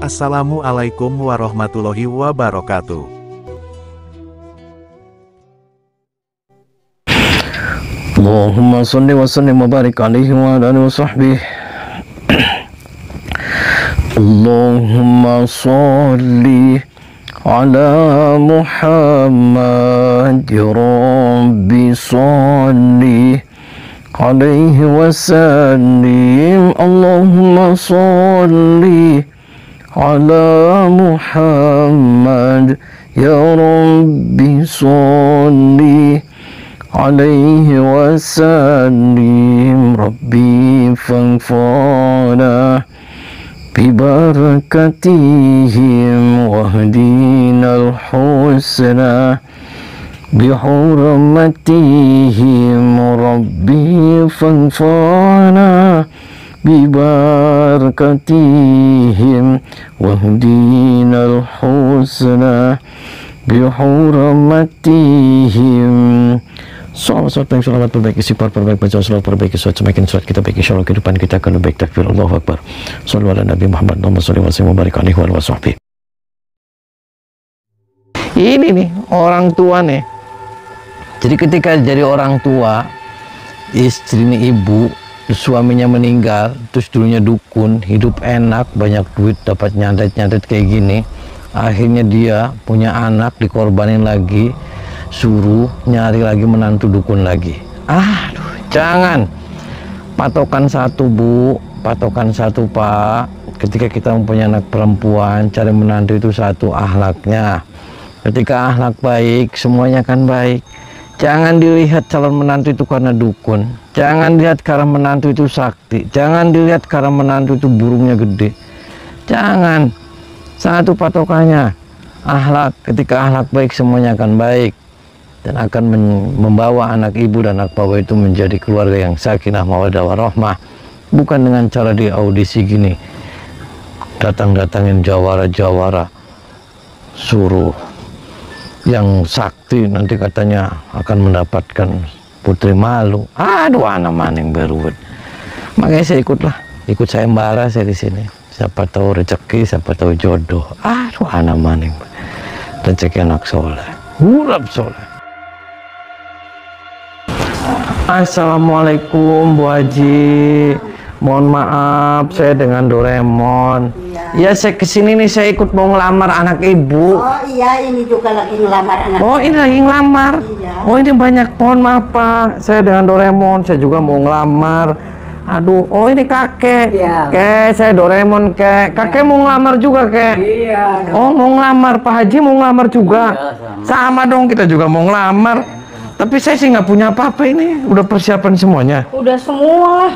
Assalamualaikum warahmatullahi wabarakatuh. Allahumma salli wa sallim wa barik alaihi wa ala alihi wa sahbihi. Allahumma salli ala Muhammad Rabbi salli alaihi wa sallim. Allahumma salli ala Muhammad ya Rabbi salli alaihi wa sallim. Rabbi fanfa'na bibarakatihim wahdinal husna bihurmatihim. Rabbi fanfa'na bibarakatihim wahdinal husna bihurmatihim. Salawat perbaiki sifat perbaik, baca salawat perbaiki suat, semakin suat kita baik, insyaallah kehidupan kita akan lebih baik. Takbir, Allahu Akbar. Shallu ala Nabi Muhammad, Allahumma shalli wa sallim wa barik alaihi wa sahbihi. Ini nih orang tua nih. Jadi ketika jadi orang tua, istrinya ibu, suaminya meninggal, terus dulunya dukun, hidup enak, banyak duit, dapat nyantet-nyantet kayak gini. Akhirnya dia punya anak, dikorbanin lagi, suruh nyari lagi menantu dukun lagi. Aduh, jangan. Patokan satu bu, patokan satu pak. Ketika kita mempunyai anak perempuan, cari menantu itu satu, akhlaknya. Ketika akhlak baik, semuanya akan baik. Jangan dilihat calon menantu itu karena dukun. Jangan dilihat karena menantu itu sakti. Jangan dilihat karena menantu itu burungnya gede. Jangan. Satu patokannya akhlak. Ketika akhlak baik, semuanya akan baik dan akan membawa anak ibu dan anak bapak itu menjadi keluarga yang sakinah mawaddah warahmah. Bukan dengan cara di audisi gini, datang-datangin jawara-jawara, suruh yang sakti nanti katanya akan mendapatkan putri malu. Aduh, anak maning beruwet. Makanya saya ikut sayembara saya di sini. Siapa tahu rezeki, siapa tahu jodoh. Aduh, anak maning rezeki anak soleh, hurap soleh. Assalamualaikum Bu Haji, mohon maaf saya dengan Doraemon. Ya saya kesini nih, saya ikut mau ngelamar anak ibu. Oh iya, ini juga lagi ngelamar anak. Oh ini lagi ngelamar. Iya. Oh ini banyak, mohon maaf Pak, saya dengan Doraemon, saya juga mau ngelamar. Aduh, oh ini kakek. Iya. Kek, saya Doraemon kek. Kakek mau ngelamar juga kek. Iya. Oh mau ngelamar, Pak Haji mau ngelamar juga. Iya, sama dong, kita juga mau ngelamar. Tapi saya sih nggak punya apa-apa ini. Udah persiapan semuanya. Udah semua lah.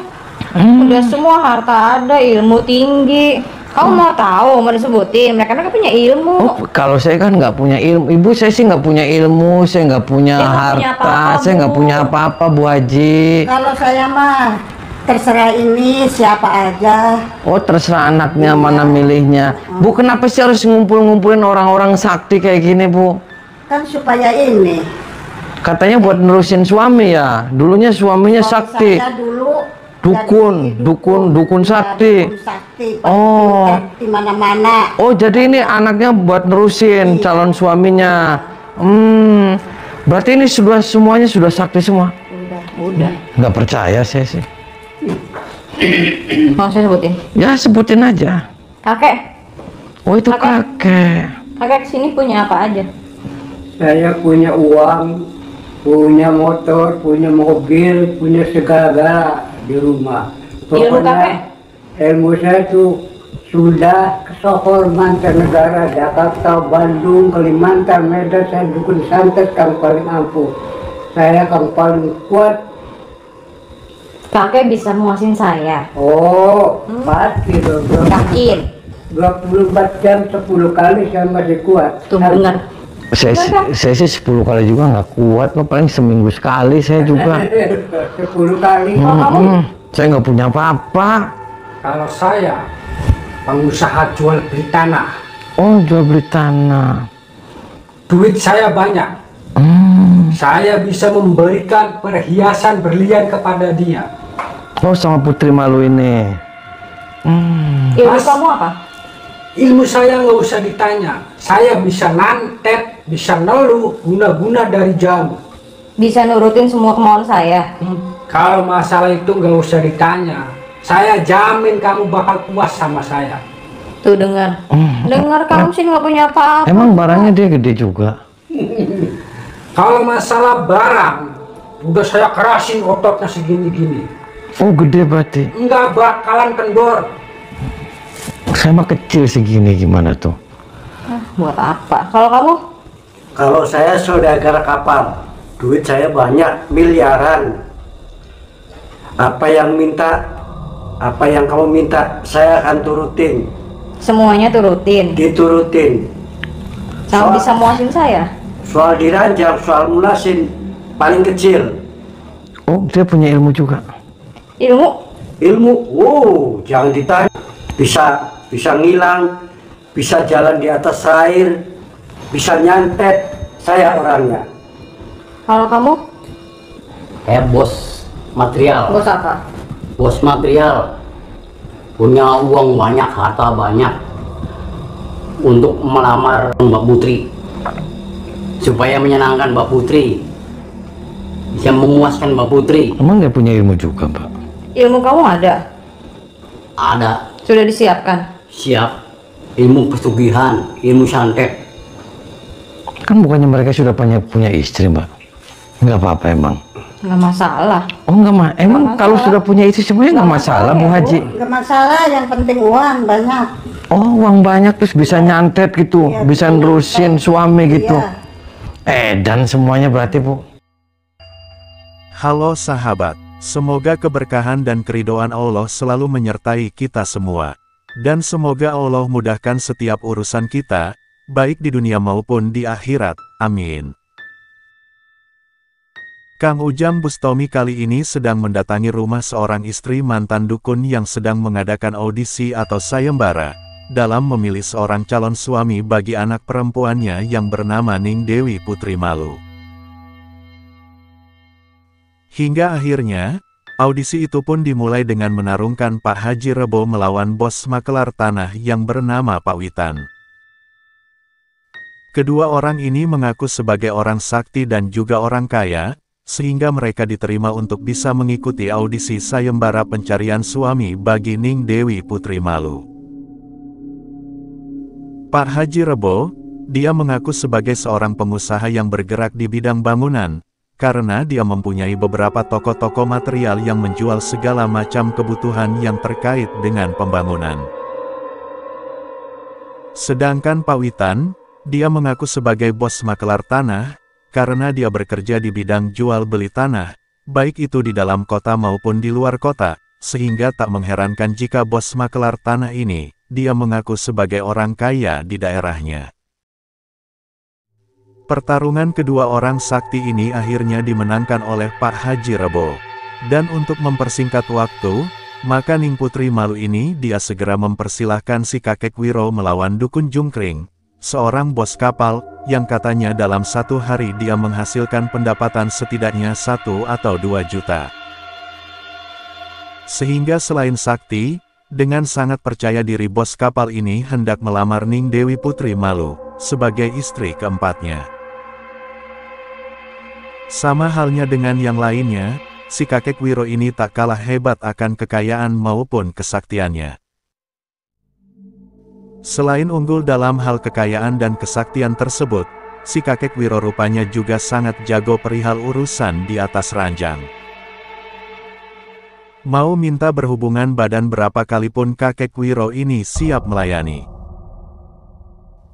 Udah semua, harta ada, ilmu tinggi. Kamu mau tahu, mau disebutin? Mereka kan punya ilmu. Oh, kalau saya kan nggak punya ilmu. Ibu, saya sih nggak punya ilmu. Saya nggak punya Saya nggak punya harta. apa-apa, Saya nggak Bu. punya apa-apa, Bu Haji. Kalau saya mah terserah ini siapa aja. Oh, terserah anaknya mana milihnya. Bu, kenapa sih harus ngumpulin orang-orang sakti kayak gini, Bu? Kan supaya ini. Katanya buat nerusin suami ya. Dulunya suaminya sakti. Saya dulu Dukun, jadi dukun sakti. Dukun sakti. Oh. Di mana-mana. Oh, jadi ini anaknya buat nerusin calon suaminya. Berarti ini sudah semuanya sudah sakti semua. Udah. Nggak percaya saya sih. Mau saya sebutin? Ya sebutin aja. Kakek, Oh itu Kakek. kakek. kakek kesini punya apa aja? Saya punya uang, punya motor, punya mobil, punya segala-gala di rumah. Ilmu kakek? Ilmu saya itu sudah ke Sohor, mancanegara, Jakarta, Bandung, Kalimantan, Medan. Saya dukun santet yang paling ampuh. Saya yang paling kuat. Kakek bisa muasin saya. Oh, pasti dong. Yakin? 24 jam 10 kali saya masih kuat. Tuh bener. Saya sih 10 kali juga nggak kuat, paling seminggu sekali saya juga. 10 kali. Saya nggak punya apa-apa. Kalau saya pengusaha jual beli tanah, Oh, jual beli tanah. duit saya banyak. Saya bisa memberikan perhiasan berlian kepada dia. Oh, sama Putri Malu ini. Ilmu kamu apa? Ilmu saya nggak usah ditanya. Saya bisa nantet, bisa nelu, guna-guna dari jauh. Bisa nurutin semua kemauan saya. Kalau masalah itu nggak usah ditanya. Saya jamin kamu bakal puas sama saya. Tuh dengar. Dengar kamu sih nggak punya apa-apa. Emang barangnya dia gede juga? Kalau masalah barang, udah saya kerasin ototnya segini-gini. Oh gede berarti. Nggak bakalan kendor. Saya mah kecil segini, gimana tuh? Buat apa? Kalau kamu? Kalau saya saudagar kapal, duit saya banyak, miliaran. Apa yang kamu minta, saya akan turutin. Semuanya turutin. Diturutin. Kamu bisa muasin saya? Soal diranjang, soal munasin, paling kecil. Oh, dia punya ilmu juga. Ilmu, jangan ditanya. Bisa ngilang, bisa jalan di atas air, bisa nyantet. Saya orangnya. Kalau kamu? Bos material. Bos apa? Bos material. Punya uang banyak, harta banyak. Untuk melamar Mbak Putri. Supaya menyenangkan Mbak Putri. Bisa memuaskan Mbak Putri. Emang dia punya ilmu juga, Mbak? Ilmu kamu ada? Ada. Sudah disiapkan? Siap. Ilmu pesugihan, ilmu santet. Kan bukannya mereka sudah punya istri, Mbak? Nggak apa-apa emang? Nggak masalah. Oh nggak emang kalau sudah punya istri semuanya nggak masalah, Bu Haji? Nggak masalah, yang penting uang banyak. Oh uang banyak terus bisa nyantet gitu, Iya, bisa betul. nerusin suami gitu. Iya. Dan semuanya berarti, Bu? Halo sahabat, semoga keberkahan dan keridhaan Allah selalu menyertai kita semua. Dan semoga Allah mudahkan setiap urusan kita, baik di dunia maupun di akhirat. Amin. Kang Ujang Bustomi kali ini sedang mendatangi rumah seorang istri mantan dukun yang sedang mengadakan audisi atau sayembara, dalam memilih seorang calon suami bagi anak perempuannya yang bernama Ning Dewi Putri Malu. Hingga akhirnya, audisi itu pun dimulai dengan menarungkan Pak Haji Rebo melawan bos makelar tanah yang bernama Pak Witan. Kedua orang ini mengaku sebagai orang sakti dan juga orang kaya, sehingga mereka diterima untuk bisa mengikuti audisi sayembara pencarian suami bagi Ning Dewi Putri Malu. Pak Haji Rebo, dia mengaku sebagai seorang pengusaha yang bergerak di bidang bangunan, karena dia mempunyai beberapa toko-toko material yang menjual segala macam kebutuhan yang terkait dengan pembangunan. Sedangkan Pak Witan, dia mengaku sebagai bos makelar tanah, karena dia bekerja di bidang jual beli tanah, baik itu di dalam kota maupun di luar kota, sehingga tak mengherankan jika bos makelar tanah ini, dia mengaku sebagai orang kaya di daerahnya. Pertarungan kedua orang sakti ini akhirnya dimenangkan oleh Pak Haji Rebo. Dan untuk mempersingkat waktu, maka Ning Putri Malu ini dia segera mempersilahkan si kakek Wiro melawan Dukun Jungkring, seorang bos kapal, yang katanya dalam satu hari dia menghasilkan pendapatan setidaknya 1 atau 2 juta. Sehingga selain sakti, dengan sangat percaya diri bos kapal ini hendak melamar Ning Dewi Putri Malu, sebagai istri keempatnya. Sama halnya dengan yang lainnya, si kakek Wiro ini tak kalah hebat akan kekayaan maupun kesaktiannya. Selain unggul dalam hal kekayaan dan kesaktian tersebut, si kakek Wiro rupanya juga sangat jago perihal urusan di atas ranjang. Mau minta berhubungan badan berapa kali pun kakek Wiro ini siap melayani.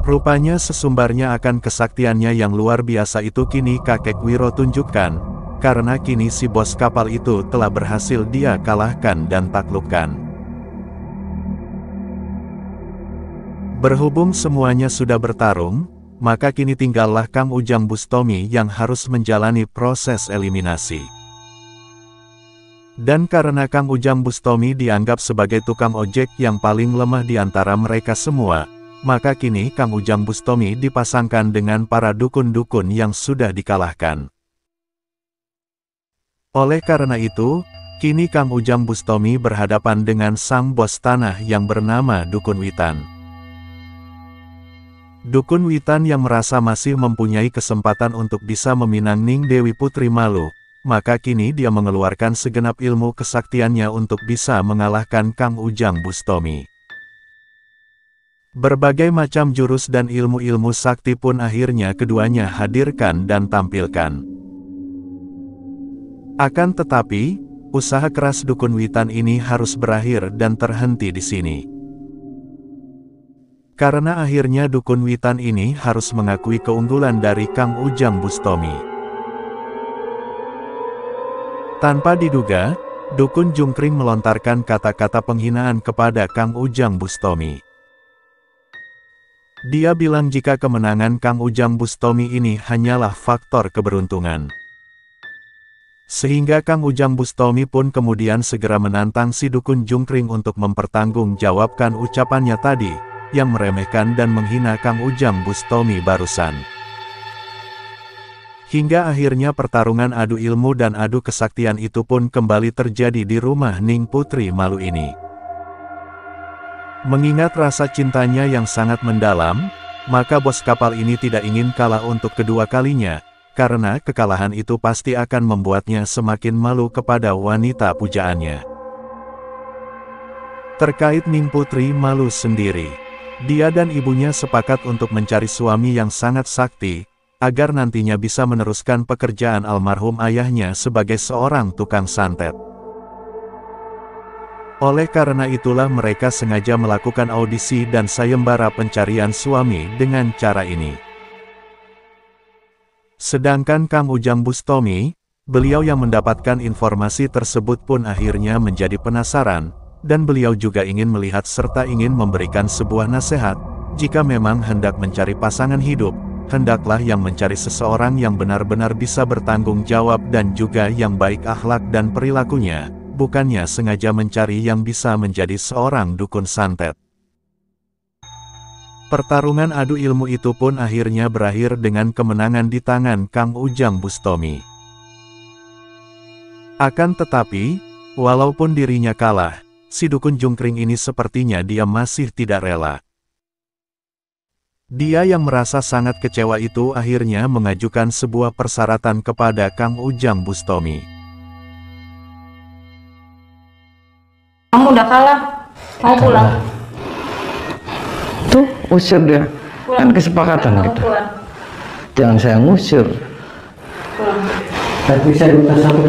Rupanya sesumbarnya akan kesaktiannya yang luar biasa itu kini kakek Wiro tunjukkan, karena kini si bos kapal itu telah berhasil dia kalahkan dan taklukkan. Berhubung semuanya sudah bertarung, maka kini tinggallah Kang Ujang Bustomi yang harus menjalani proses eliminasi. Dan karena Kang Ujang Bustomi dianggap sebagai tukang ojek yang paling lemah di antara mereka semua, maka kini Kang Ujang Bustomi dipasangkan dengan para dukun-dukun yang sudah dikalahkan. Oleh karena itu, kini Kang Ujang Bustomi berhadapan dengan sang bos tanah yang bernama Dukun Witan. Dukun Witan yang merasa masih mempunyai kesempatan untuk bisa meminang Ning Dewi Putri Malu, maka kini dia mengeluarkan segenap ilmu kesaktiannya untuk bisa mengalahkan Kang Ujang Bustomi. Berbagai macam jurus dan ilmu-ilmu sakti pun akhirnya keduanya hadirkan dan tampilkan. Akan tetapi, usaha keras Dukun Witan ini harus berakhir dan terhenti di sini. Karena akhirnya Dukun Witan ini harus mengakui keunggulan dari Kang Ujang Bustomi. Tanpa diduga, Dukun Jungkring melontarkan kata-kata penghinaan kepada Kang Ujang Bustomi. Dia bilang jika kemenangan Kang Ujang Bustomi ini hanyalah faktor keberuntungan. Sehingga Kang Ujang Bustomi pun kemudian segera menantang si Dukun Jungkring untuk mempertanggungjawabkan ucapannya tadi, yang meremehkan dan menghina Kang Ujang Bustomi barusan. Hingga akhirnya pertarungan adu ilmu dan adu kesaktian itu pun kembali terjadi di rumah Ning Putri Malu ini. Mengingat rasa cintanya yang sangat mendalam, maka bos kapal ini tidak ingin kalah untuk kedua kalinya, karena kekalahan itu pasti akan membuatnya semakin malu kepada wanita pujaannya. Terkait Ning Putri Malu sendiri, dia dan ibunya sepakat untuk mencari suami yang sangat sakti, agar nantinya bisa meneruskan pekerjaan almarhum ayahnya sebagai seorang tukang santet. Oleh karena itulah mereka sengaja melakukan audisi dan sayembara pencarian suami dengan cara ini. Sedangkan Kang Ujang Bustomi, beliau yang mendapatkan informasi tersebut pun akhirnya menjadi penasaran, dan beliau juga ingin melihat serta ingin memberikan sebuah nasihat, jika memang hendak mencari pasangan hidup, hendaklah yang mencari seseorang yang benar-benar bisa bertanggung jawab dan juga yang baik akhlak dan perilakunya, bukannya sengaja mencari yang bisa menjadi seorang dukun santet. Pertarungan adu ilmu itu pun akhirnya berakhir dengan kemenangan di tangan Kang Ujang Bustomi. Akan tetapi, walaupun dirinya kalah, si Dukun Jungkring ini sepertinya dia masih tidak rela. Dia yang merasa sangat kecewa itu akhirnya mengajukan sebuah persyaratan kepada Kang Ujang Bustomi. Kamu udah kalah, mau pulang. Tuh, usir dia. Pulang. Kan kesepakatan Kamu kita. pulang. Jangan saya ngusir. Pulang. Tapi saya minta satu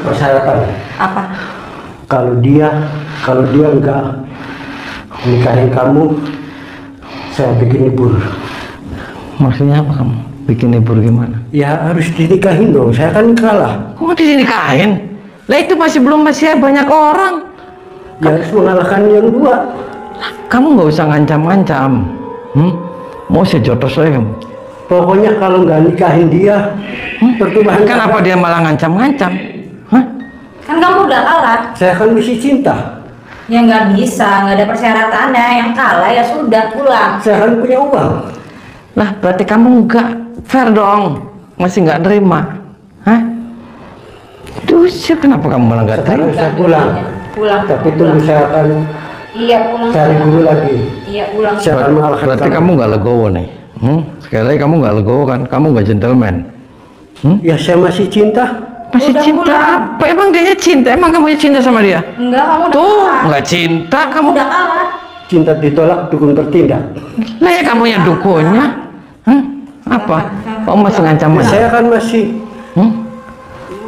persyaratan. Apa? Kalau dia enggak nikahin kamu, saya bikin libur. Maksudnya apa kamu? Bikin libur gimana? Ya harus dinikahin dong, saya kan kalah. Kok nggak dinikahin? Lah itu masih banyak orang. Ya harus mengalahkan yang dua. Kamu nggak usah ngancam-ngancam. Mau sejotos aja kamu. Pokoknya kalau nggak nikahin dia, pertumbuhan. Kenapa dia malah ngancam-ngancam? Hah? Kan kamu udah kalah. Saya kan mesti cinta. Ya nggak bisa, nggak ada persyaratannya. Yang kalah ya sudah pulang. Saya kan punya uang. Lah berarti kamu nggak fair dong. Masih nggak terima. Hah? Diusir, kenapa kamu malah nggak terima? Sekarang saya pulang. Pulang. Tapi tunggu saya akan Iya pulang. cari dulu lagi. Iya pulang. Saya akan mengalahkan Berarti kamu nggak legowo nih. Sekali lagi kamu nggak legowo kan? Kamu nggak gentleman. Ya saya masih cinta. Masih Udah cinta pulang. apa? Emang dia cinta? Emang kamu cinta sama dia? Enggak, kamu udah Tuh, kalah. nggak cinta Kamu kamu. udah kalah. Cinta ditolak, dukun bertindak. Lah ya kamu yang dukunnya. Apa? Kamu masih ngancam Ya, aja? saya kan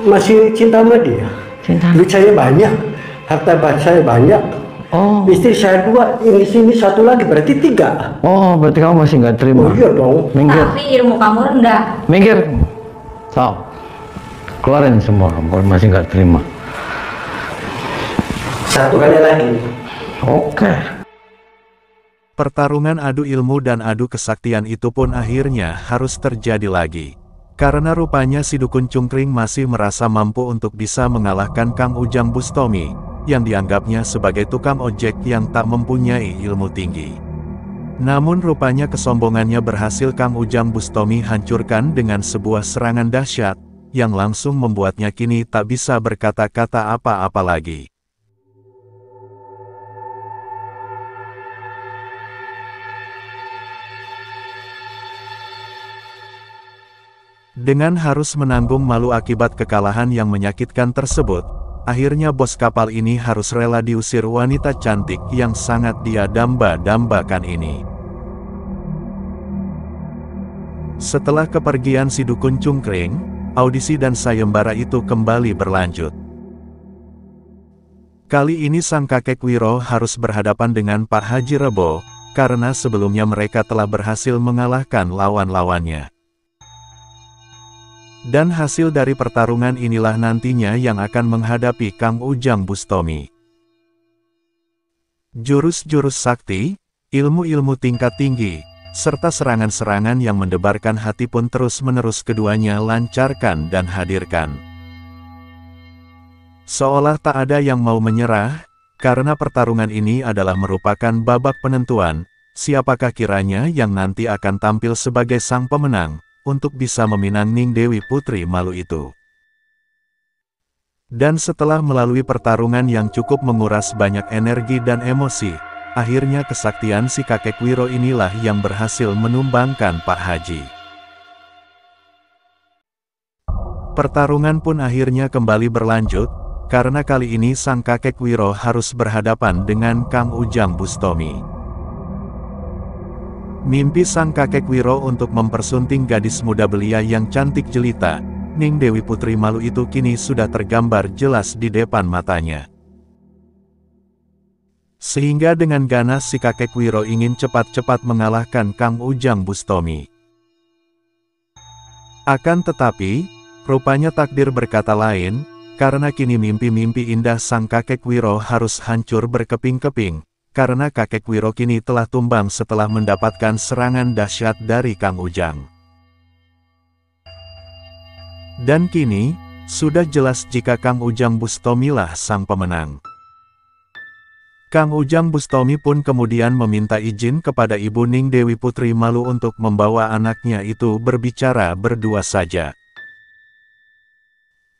masih cinta sama dia. Cinta. Duit saya banyak, harta saya banyak. Oh, Istri saya 2, ini sini 1 lagi, berarti 3. oh, berarti kamu masih nggak terima. Oh iya dong. Minggir, Tapi ilmu kamu rendah. minggir. So, keluarin semua. Kamu masih nggak terima. 1 kali lagi. Oke. Pertarungan adu ilmu dan adu kesaktian itu pun akhirnya harus terjadi lagi. Karena rupanya si Dukun Jungkring masih merasa mampu untuk bisa mengalahkan Kang Ujang Bustomi, yang dianggapnya sebagai tukang ojek yang tak mempunyai ilmu tinggi. Namun rupanya kesombongannya berhasil Kang Ujang Bustomi hancurkan dengan sebuah serangan dahsyat, yang langsung membuatnya kini tak bisa berkata-kata apa-apa lagi. Dengan harus menanggung malu akibat kekalahan yang menyakitkan tersebut, akhirnya bos kapal ini harus rela diusir wanita cantik yang sangat dia damba-dambakan ini. Setelah kepergian si dukun cungkring, audisi dan sayembara itu kembali berlanjut. Kali ini sang kakek Wiro harus berhadapan dengan Pak Haji Rebo, karena sebelumnya mereka telah berhasil mengalahkan lawan-lawannya. Dan hasil dari pertarungan inilah nantinya yang akan menghadapi Kang Ujang Bustomi. Jurus-jurus sakti, ilmu-ilmu tingkat tinggi, serta serangan-serangan yang mendebarkan hati pun terus-menerus keduanya lancarkan dan hadirkan. Seolah tak ada yang mau menyerah, karena pertarungan ini adalah merupakan babak penentuan, siapakah kiranya yang nanti akan tampil sebagai sang pemenang, untuk bisa meminang Ning Dewi Putri Malu itu. Dan setelah melalui pertarungan yang cukup menguras banyak energi dan emosi, akhirnya kesaktian si kakek Wiro inilah yang berhasil menumbangkan Pak Haji. Pertarungan pun akhirnya kembali berlanjut, karena kali ini sang kakek Wiro harus berhadapan dengan Kang Ujang Bustomi. Mimpi sang kakek Wiro untuk mempersunting gadis muda belia yang cantik jelita, Ning Dewi Putri Malu itu kini sudah tergambar jelas di depan matanya. Sehingga dengan ganas si kakek Wiro ingin cepat-cepat mengalahkan Kang Ujang Bustomi. Akan tetapi, rupanya takdir berkata lain, karena kini mimpi-mimpi indah sang kakek Wiro harus hancur berkeping-keping, karena kakek Wiro kini telah tumbang setelah mendapatkan serangan dahsyat dari Kang Ujang. Dan kini, sudah jelas jika Kang Ujang Bustomi lah sang pemenang. Kang Ujang Bustomi pun kemudian meminta izin kepada Ibu Ning Dewi Putri Malu untuk membawa anaknya itu berbicara berdua saja.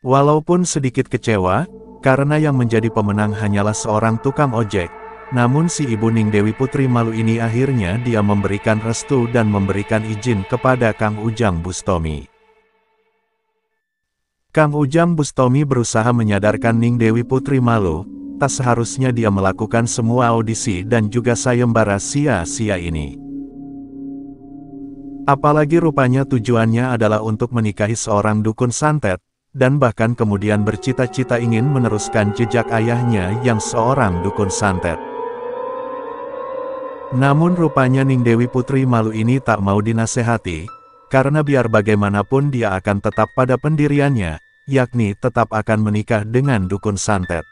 Walaupun sedikit kecewa, karena yang menjadi pemenang hanyalah seorang tukang ojek, namun si Ibu Ning Dewi Putri Malu ini akhirnya dia memberikan restu dan memberikan izin kepada Kang Ujang Bustomi. Kang Ujang Bustomi berusaha menyadarkan Ning Dewi Putri Malu, tak seharusnya dia melakukan semua audisi dan juga sayembara sia-sia ini. Apalagi rupanya tujuannya adalah untuk menikahi seorang dukun santet, dan bahkan kemudian bercita-cita ingin meneruskan jejak ayahnya yang seorang dukun santet. Namun rupanya Ning Dewi Putri Malu ini tak mau dinasehati, karena biar bagaimanapun dia akan tetap pada pendiriannya, yakni tetap akan menikah dengan dukun santet.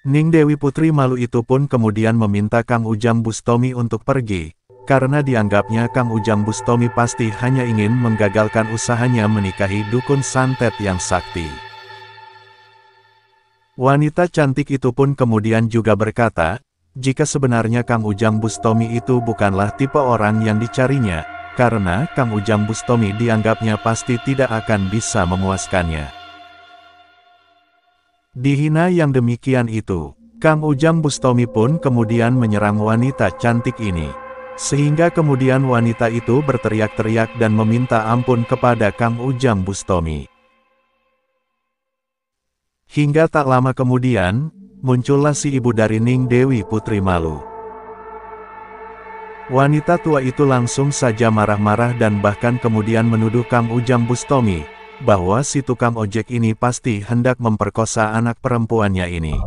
Ning Dewi Putri Malu itu pun kemudian meminta Kang Ujang Bustomi untuk pergi, karena dianggapnya Kang Ujang Bustomi pasti hanya ingin menggagalkan usahanya menikahi dukun santet yang sakti. Wanita cantik itu pun kemudian juga berkata, jika sebenarnya Kang Ujang Bustomi itu bukanlah tipe orang yang dicarinya, karena Kang Ujang Bustomi dianggapnya pasti tidak akan bisa memuaskannya. Dihina yang demikian itu, Kang Ujang Bustomi pun kemudian menyerang wanita cantik ini. Sehingga kemudian wanita itu berteriak-teriak dan meminta ampun kepada Kang Ujang Bustomi. Hingga tak lama kemudian, muncullah si ibu dari Ning Dewi Putri Malu. Wanita tua itu langsung saja marah-marah dan bahkan kemudian menuduh Kang Ujang Bustomi, bahwa si tukang ojek ini pasti hendak memperkosa anak perempuannya ini.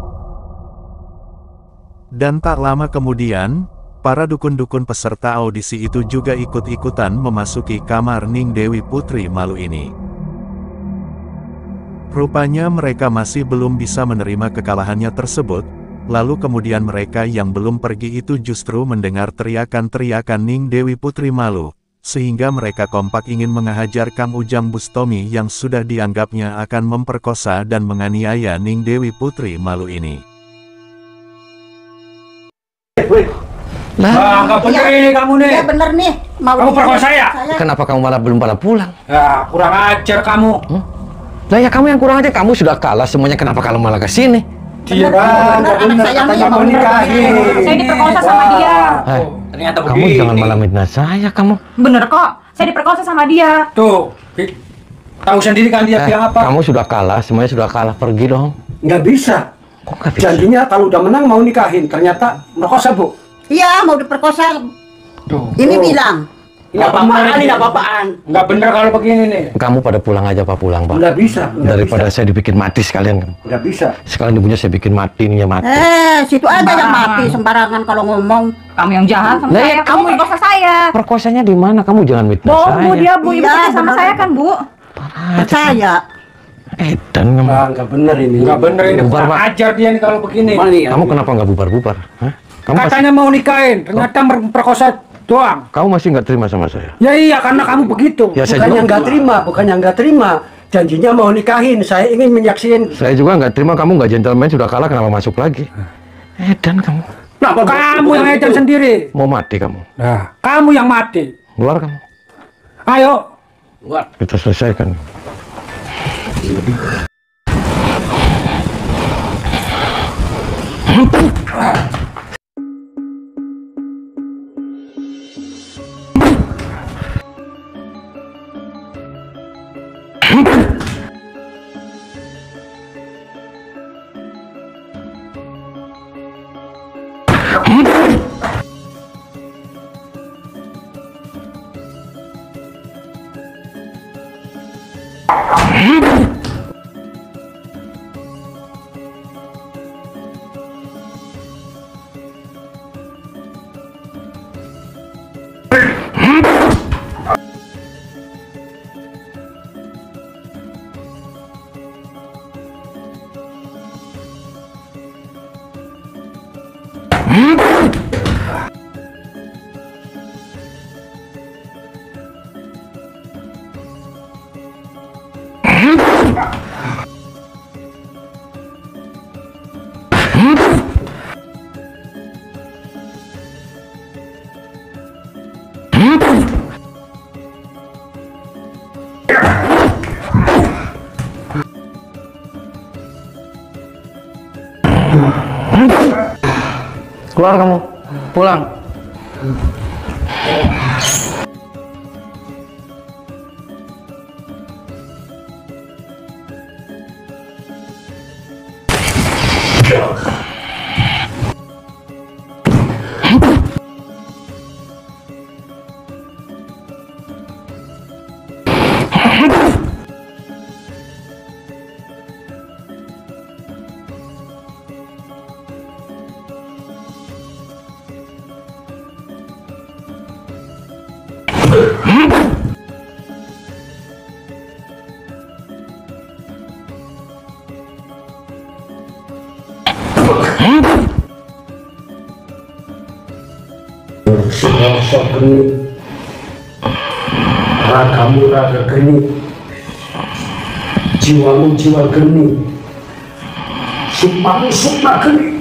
Dan tak lama kemudian, para dukun-dukun peserta audisi itu juga ikut-ikutan memasuki kamar Ning Dewi Putri Malu ini. Rupanya mereka masih belum bisa menerima kekalahannya tersebut, lalu kemudian mereka yang belum pergi itu justru mendengar teriakan-teriakan Ning Dewi Putri Malu, sehingga mereka kompak ingin menghajar Kang Ujang Bustomi yang sudah dianggapnya akan memperkosa dan menganiaya Ning Dewi Putri Malu ini. Lah, nggak bener ini kamu nih. Ya bener nih. Mau Kamu perkosa ya? kenapa kamu malah belum pada pulang? Ya, kurang ajar kamu. Lah ya kamu yang kurang aja, kamu sudah kalah semuanya, kenapa kamu malah ke sini? Dia kan, bener, anak saya katanya mau mau nikahi. Saya diperkosa sama dia. Hai, Ternyata kamu begini. jangan malah mitnah saya kamu. Bener kok, Saya diperkosa sama dia. Tuh, tahu sendiri kan dia bilang apa? Kamu sudah kalah, semuanya sudah kalah, pergi dong. Nggak bisa. Kok nggak bisa? Janjinya kalau udah menang mau nikahin, ternyata merkosa, Bu. Iya, mau diperkosa. Tuh. Ini bilang. Ini apa-apaan, ini apa-apaan. Nggak bener kalau begini nih. Kamu pada pulang aja Pak, pulang Pak. Nggak bisa. Daripada saya dibikin mati sekalian kamu. Nggak bisa. Sekalian ibunya saya bikin mati, ininya mati. Situ aja yang mati sembarangan kalau ngomong. Kamu yang jahat sama Lah, saya. ya, Kamu kamu- perkosa saya. Perkosanya di mana? Kamu jangan mitnah Bohong saya. Bu, dia Bu. Ibu Iya, percaya sama benar. saya kan Bu. Percaya. Edan kamu. Nggak bener ini. Nggak bener ini. Bubar, Kurang Pak. ajar dia nih kalau begini. Gimana nih? Kamu kenapa nggak bubar-bubar? Hah? Kamu Katanya mau nikahin, ternyata memperkosa doang. kamu masih nggak terima sama saya? Ya iya, karena kamu begitu. Ya saya Bukannya juga, nggak terima, bukannya nggak terima. Janjinya mau nikahin, saya ingin menyaksikan. saya juga nggak terima. Kamu nggak gentleman, sudah kalah, kenapa masuk lagi? Edan kamu. Kamu yang edan sendiri. Mau mati kamu? Nah, kamu yang mati. Keluar kamu. Ayo. Kita selesaikan. Keluar kamu. Pulang. Rasa geni, ragamu raga geni, jiwamu jiwa geni, sumpahmu sumpah geni.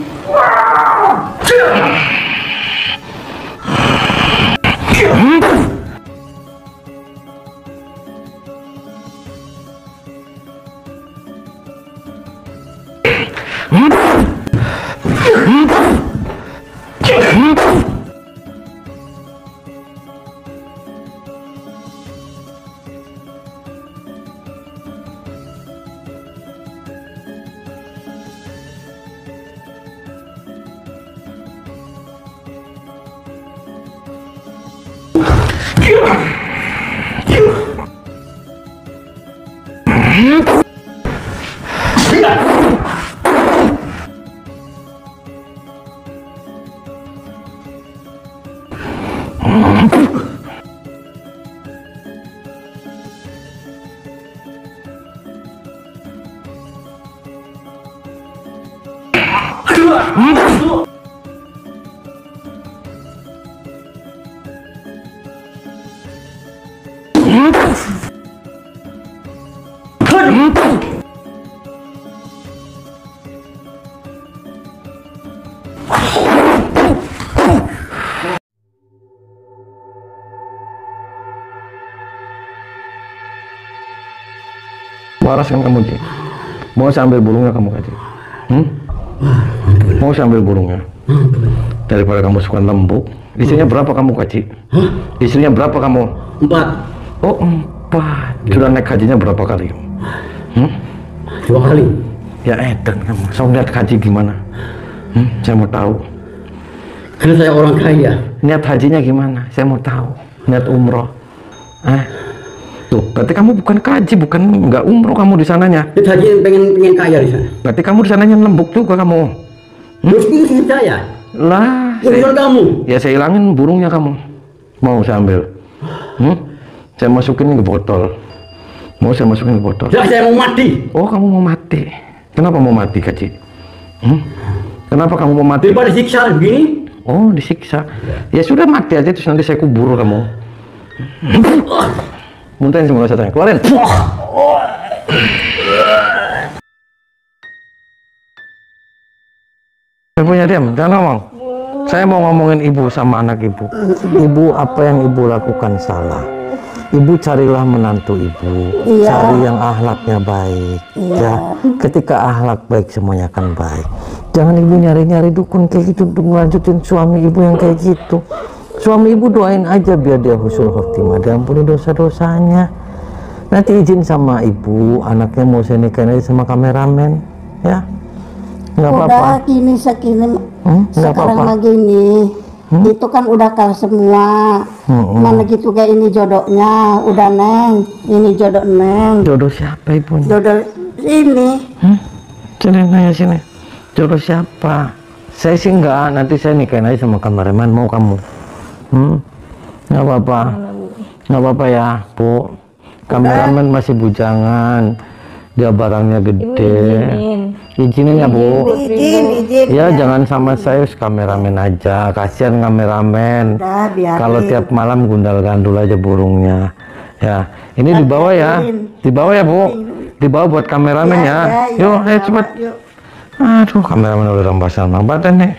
Waras kan kamu, Ji? Mau saya ambil burungnya kamu, Ji? Mau saya ambil burungnya? Daripada kamu suka lembut, Istrinya berapa kamu Kaji? Istrinya berapa kamu? 4. Oh 4. Sudah naik hajinya berapa kali? 2 kali. Ya edan kamu. Saya lihat haji gimana? Saya mau tahu. Karena saya orang kaya. Niat hajinya gimana? Saya mau tahu. Niat umroh. Tuh, berarti kamu bukan kaji, bukan nggak umroh kamu di sananya. Niat haji pengen kaya di sana. Berarti kamu di sananya lembuk juga kamu. Terus ini saya. Lah, Urusan kamu. ya saya hilangin burungnya kamu. Mau saya ambil? Saya masukin ke botol. Mau saya masukin ke botol? Ya, saya mau mati. Oh, kamu mau mati. Kenapa mau mati, Kaji? Kenapa kamu mau mati? Daripada siksa begini. Oh, disiksa. Ya sudah mati aja, terus nanti saya kubur kamu. Muntahin semua satenya, keluarin. Ibunya diam, jangan ngomong. Saya mau ngomongin ibu sama anak ibu. Ibu, apa yang ibu lakukan salah. Ibu carilah menantu ibu, cari yang akhlaknya baik. Ya, ketika akhlak baik semuanya akan baik. Jangan ibu nyari-nyari dukun kayak gitu untuk melanjutin suami ibu yang kayak gitu. Suami ibu doain aja biar dia husnul khotimah, diampuni dosa-dosanya. Nanti izin sama ibu, anaknya mau saya nikahin aja sama kameramen, ya. Nggak apa-apa. Udah gini segini, Nggak sekarang apa-apa. mah gini. Itu kan udah kalah semua. Mana gitu kayak ini jodohnya, udah Neng. Ini jodoh Neng. Jodoh siapa ibunya? Jodoh ini. Sini nanya sini. Jodoh siapa? Saya sih enggak, nanti saya nikahin aja sama kameramen, mau kamu? Nggak apa-apa. Nggak apa-apa ya, Bu. Kameramen masih bujangan. Dia barangnya gede. Izinin ya, Bu. Izin. Ya, jangan sama saya, kameramen aja. Kasihan kameramen. Udah, biarin. Kalau tiap malam gundal-gandul aja burungnya. Ya, ini dibawa ya. Dibawa ya, Bu. Dibawa buat kameramen ya. Yuk, ayo cepat. Aduh, kameramen udah rambasan badan nih.